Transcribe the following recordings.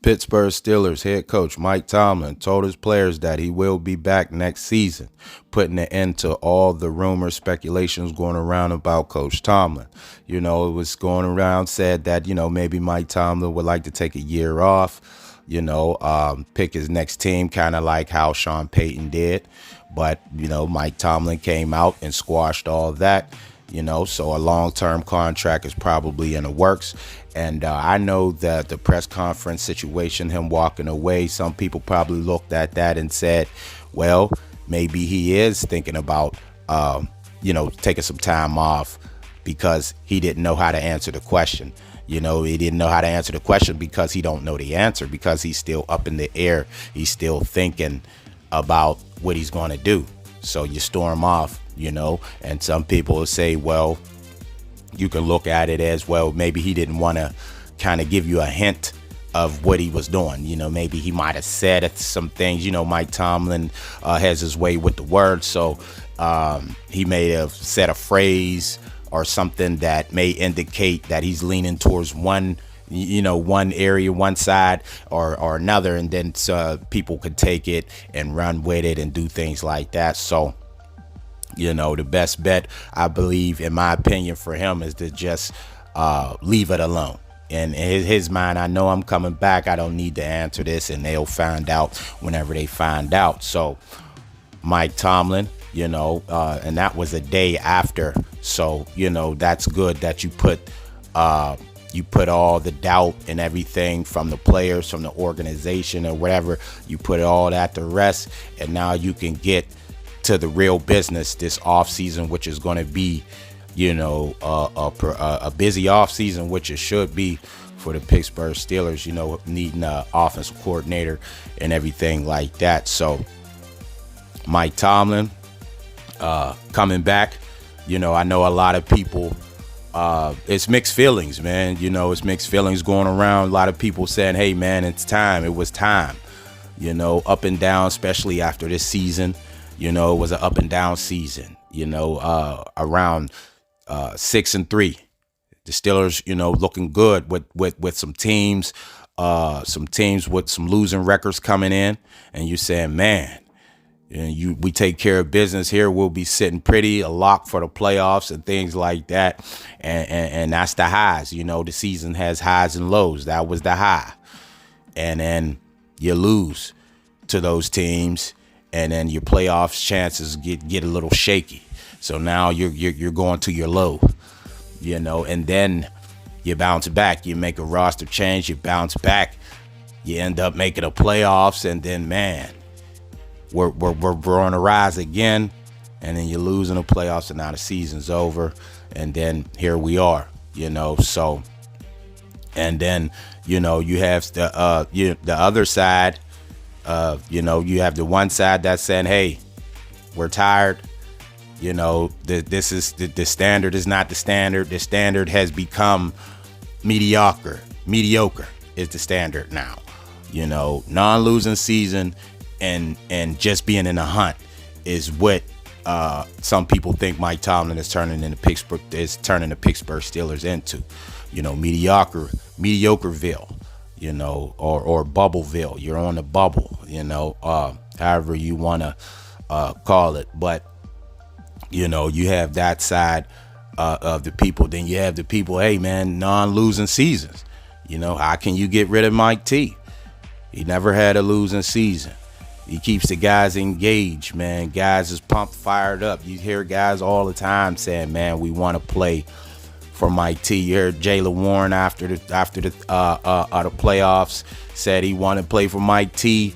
Pittsburgh Steelers head coach Mike Tomlin told his players that he will be back next season, putting an end to all the rumors, speculations going around about Coach Tomlin. It was going around, said that, maybe Mike Tomlin would like to take a year off, pick his next team, kind of like how Sean Payton did. But, Mike Tomlin came out and squashed all of that. So a long-term contract is probably in the works. And I know that the press conference situation, him walking away, some people probably looked at that and said, well, maybe he is thinking about, taking some time off because he didn't know how to answer the question. He didn't know how to answer the question because he don't know the answer, because he's still up in the air. He's still thinking about what he's going to do. So you storm off, and some people will say, well, you can look at it as, well, maybe he didn't want to kind of give you a hint of what he was doing. Maybe he might have said some things. Mike Tomlin has his way with the words. So he may have said a phrase or something that may indicate that he's leaning towards one area, one side or another. And then people could take it and run with it and do things like that. So, the best bet, I believe, in my opinion, for him is to just leave it alone. And in his mind, I know I'm coming back. I don't need to answer this, and they'll find out whenever they find out. So Mike Tomlin, and that was a day after. So, that's good that you put all the doubt and everything from the players, from the organization or whatever. You put all that to rest, and now you can get to the real business this off season, which is going to be, a busy off season, which it should be for the Pittsburgh Steelers, needing an offensive coordinator and everything like that. So Mike Tomlin coming back, I know a lot of people, it's mixed feelings, man. It's mixed feelings going around. A lot of people saying, hey, man, it's time. It was time, up and down, especially after this season. It was an up and down season, around 6-3. The Steelers, looking good with some teams with some losing records coming in. And you're saying, man, we take care of business here. We'll be sitting pretty, a lock for the playoffs and things like that. And that's the highs. The season has highs and lows. That was the high. And then you lose to those teams. And then your playoffs chances get a little shaky. So now you're going to your low, and then you bounce back. You make a roster change. You bounce back. You end up making the playoffs, and then, man, we're on the rise again. And then you lose in the playoffs, and now the season's over. And then here we are, So, and then you have the other side. You have the one side that's saying, hey, we're tired. This is the standard is not the standard. The standard has become mediocre. Mediocre is the standard now. Non-losing season and just being in the hunt is what some people think Mike Tomlin is turning the Pittsburgh Steelers into. Mediocreville. Or Bubbleville. You're on the bubble, however you want to call it. But, you have that side of the people. Then you have the people, hey, man, non-losing seasons. How can you get rid of Mike T? He never had a losing season. He keeps the guys engaged, man. Guys is pumped, fired up. You hear guys all the time saying, man, we want to play for Mike T. You heard Jaylen Warren after the playoffs said he wanted to play for Mike T,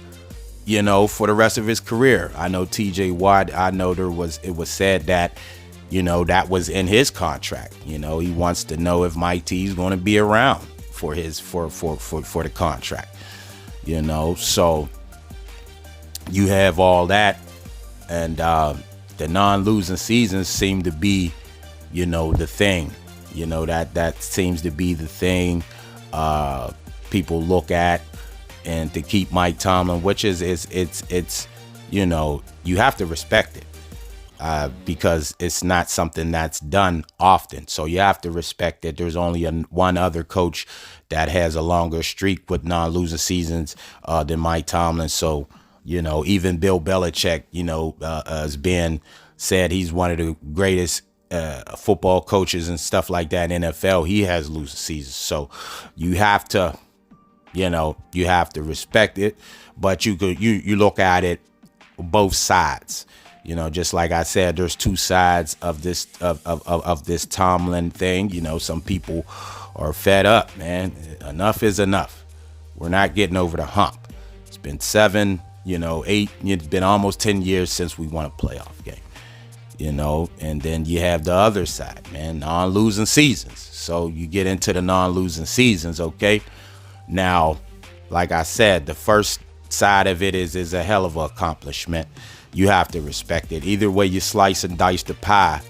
for the rest of his career. I know TJ Watt, I know it was said that, that was in his contract. He wants to know if Mike T is going to be around for the contract. So you have all that, and the non-losing seasons seem to be, the thing. That seems to be the thing people look at, and to keep Mike Tomlin, which is it's you have to respect it. because it's not something that's done often. So you have to respect that there's only one other coach that has a longer streak with non-losing seasons than Mike Tomlin. So, even Bill Belichick, has been said he's one of the greatest football coaches and stuff like that in NFL. He has losing seasons. So you have to, you have to respect it, but you look at it both sides. Just like I said, there's two sides of this of this Tomlin thing. Some people are fed up, man. Enough is enough. We're not getting over the hump. It's been 7, 8. It's been almost 10 years since we won a playoff game. And then you have the other side, man, non-losing seasons. So you get into the non-losing seasons, okay? Now, like I said, the first side of it is a hell of an accomplishment. You have to respect it. Either way you slice and dice the pie,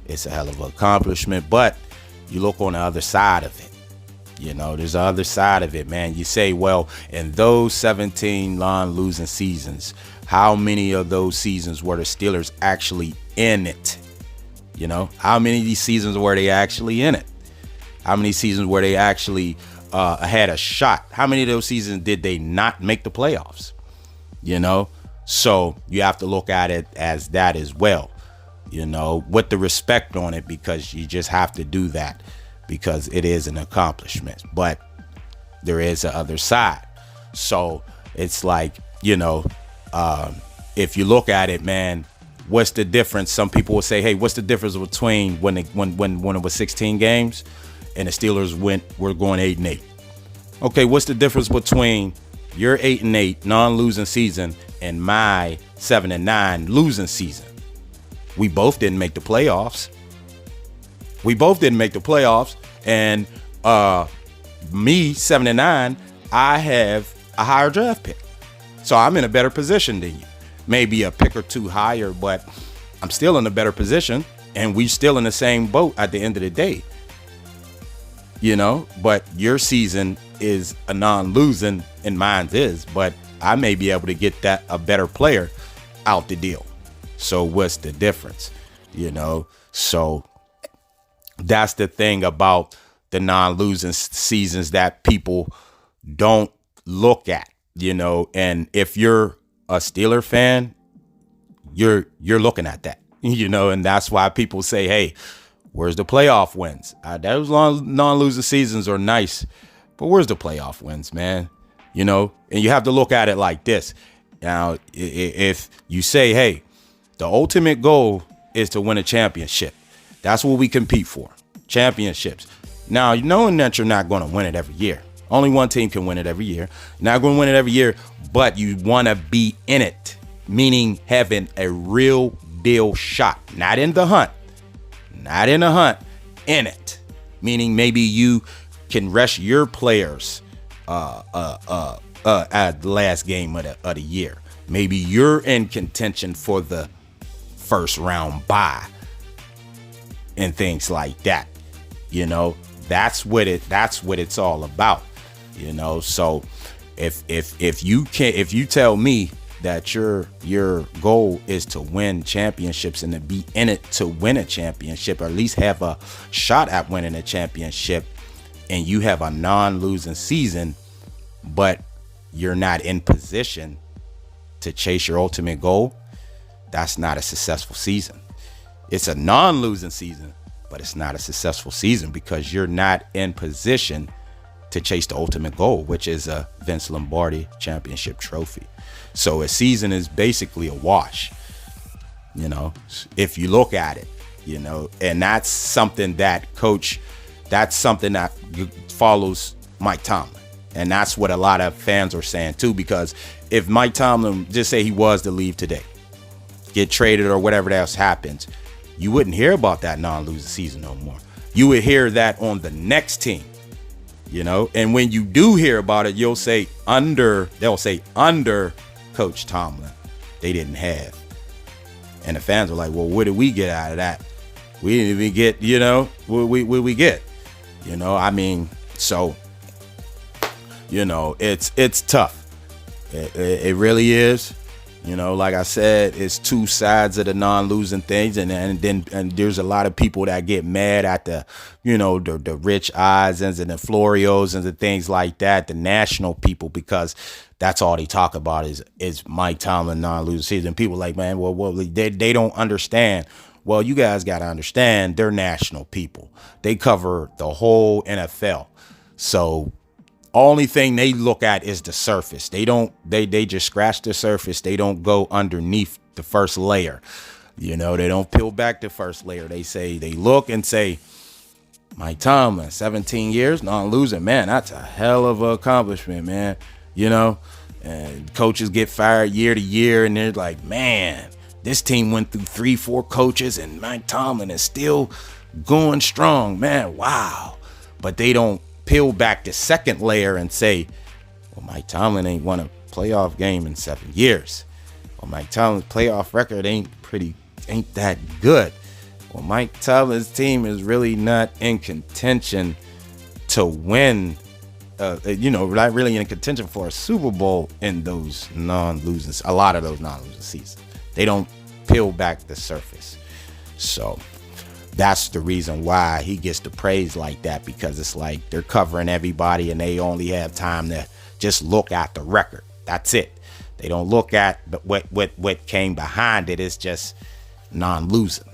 it's a hell of an accomplishment. But you look on the other side of it. There's the other side of it, man. You say, well, in those 17 non-losing seasons, how many of those seasons were the Steelers actually in it? How many of these seasons were they actually in it? How many seasons were they actually had a shot? How many of those seasons did they not make the playoffs? So you have to look at it as that as well, with the respect on it, because you just have to do that because it is an accomplishment. But there is a other side. So it's like, if you look at it, man, what's the difference? Some people will say, hey, what's the difference between when it was 16 games and the Steelers were going 8-8? Okay, what's the difference between your 8-8 non-losing season and my 7-9 losing season? We both didn't make the playoffs. And me 7-9, I have a higher draft pick, so I'm in a better position than you. Maybe a pick or two higher, but I'm still in a better position, and we still in the same boat at the end of the day. But your season is a non-losing and mine is, but I may be able to get a better player out the deal. So what's the difference? So that's the thing about the non-losing seasons that people don't look at, and if you're a Steeler fan, you're looking at that, and that's why people say, hey, where's the playoff wins? Those non-losing seasons are nice, but where's the playoff wins, man? And you have to look at it like this. Now, if you say, hey, the ultimate goal is to win a championship, that's what we compete for, championships. Now, knowing that you're not going to win it every year. Only one team can win it every year. You're not going to win it every year, but you want to be in it, meaning having a real deal shot, not in the hunt, in it, meaning maybe you can rest your players at the last game of the year. Maybe you're in contention for the first round bye and things like that. That's what it's all about. So if you tell me that your goal is to win championships and to be in it to win a championship, or at least have a shot at winning a championship, and you have a non-losing season, but you're not in position to chase your ultimate goal, that's not a successful season. It's a non-losing season, but it's not a successful season because you're not in position to chase the ultimate goal, which is a Vince Lombardi championship trophy. So a season is basically a wash, if you look at it, and that's something that follows Mike Tomlin. And that's what a lot of fans are saying too, because if Mike Tomlin, just say he was to leave today, get traded or whatever else happens, you wouldn't hear about that non-losing season no more. You would hear that on the next team, and when you do hear about it, they'll say under Coach Tomlin, they didn't have. And the fans are like, well, what did we get out of that? We didn't even get, what we get? So, it's tough. It really is. You know, like I said, it's two sides of the non-losing things, and there's a lot of people that get mad at the, you know, the Rich Eisens and the Florios and the things like that, the national people, because that's all they talk about is Mike Tomlin non-losing season. People like, man, well, they don't understand. Well, you guys got to understand, they're national people. They cover the whole NFL, so only thing they look at is the surface. They just scratch the surface. They don't go underneath the first layer. You know, they don't peel back the first layer. They look and say, Mike Tomlin, 17 years, non-losing, man, that's a hell of an accomplishment, man. You know, and coaches get fired year to year, and they're like, man, this team went through 3-4 coaches, and Mike Tomlin is still going strong, man. Wow. But they don't peel back the second layer and say, well, Mike Tomlin ain't won a playoff game in 7 years. Well, Mike Tomlin's playoff record ain't that good. Well, Mike Tomlin's team is really not in contention to win, not really in contention for a Super Bowl in those a lot of those non-losing seasons. They don't peel back the surface. So that's the reason why he gets the praise like that, because it's like they're covering everybody and they only have time to just look at the record. That's it. They don't look at what came behind it. It's just non-losing.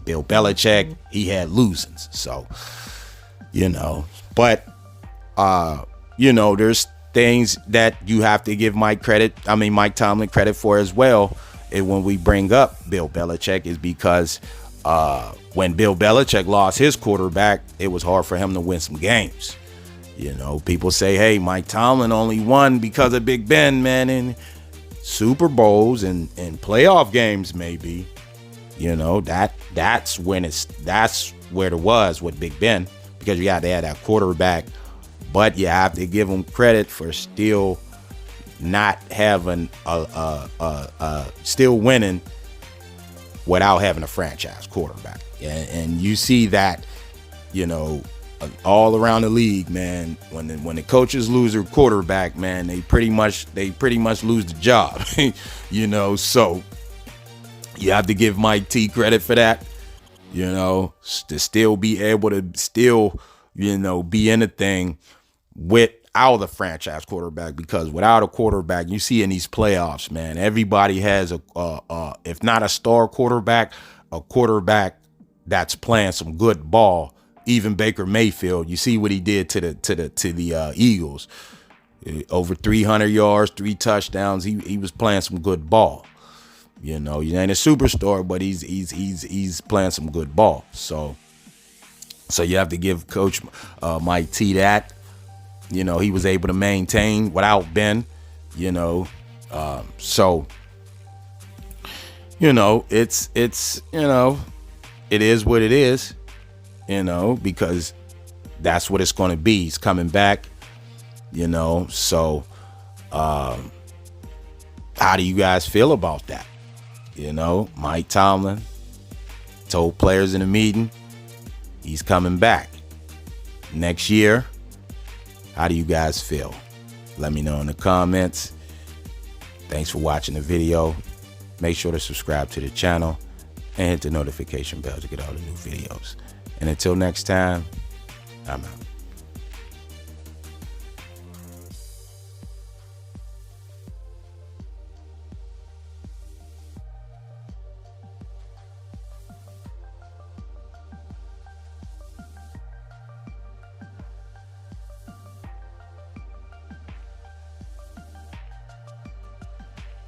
Bill Belichick, he had losings. So, but, there's things that you have to give Mike Tomlin credit for as well. And when we bring up Bill Belichick is because when Bill Belichick lost his quarterback, it was hard for him to win some games. People say, hey, Mike Tomlin only won because of Big Ben, man, in Super Bowls and playoff games, maybe. That's where it was with Big Ben, because you got to have that quarterback, but you have to give him credit for still not having still winning without having a franchise quarterback. And you see that, all around the league, man. When the coaches lose their quarterback, man, they pretty much lose the job. So you have to give Mike T credit for that. To still be able to be in the thing without a franchise quarterback, because without a quarterback, you see in these playoffs, man, everybody has if not a star quarterback, a quarterback that's playing some good ball. Even Baker Mayfield, you see what he did to the Eagles, over 300 yards, 3 touchdowns. He was playing some good ball. He ain't a superstar, but he's playing some good ball. So you have to give Coach Mike T that. He was able to maintain without Ben. So it's it is what it is. Because that's what it's going to be. He's coming back. So how do you guys feel about that? Mike Tomlin told players in a meeting he's coming back next year. How do you guys feel? Let me know in the comments. Thanks for watching the video. Make sure to subscribe to the channel and hit the notification bell to get all the new videos. And until next time, I'm out.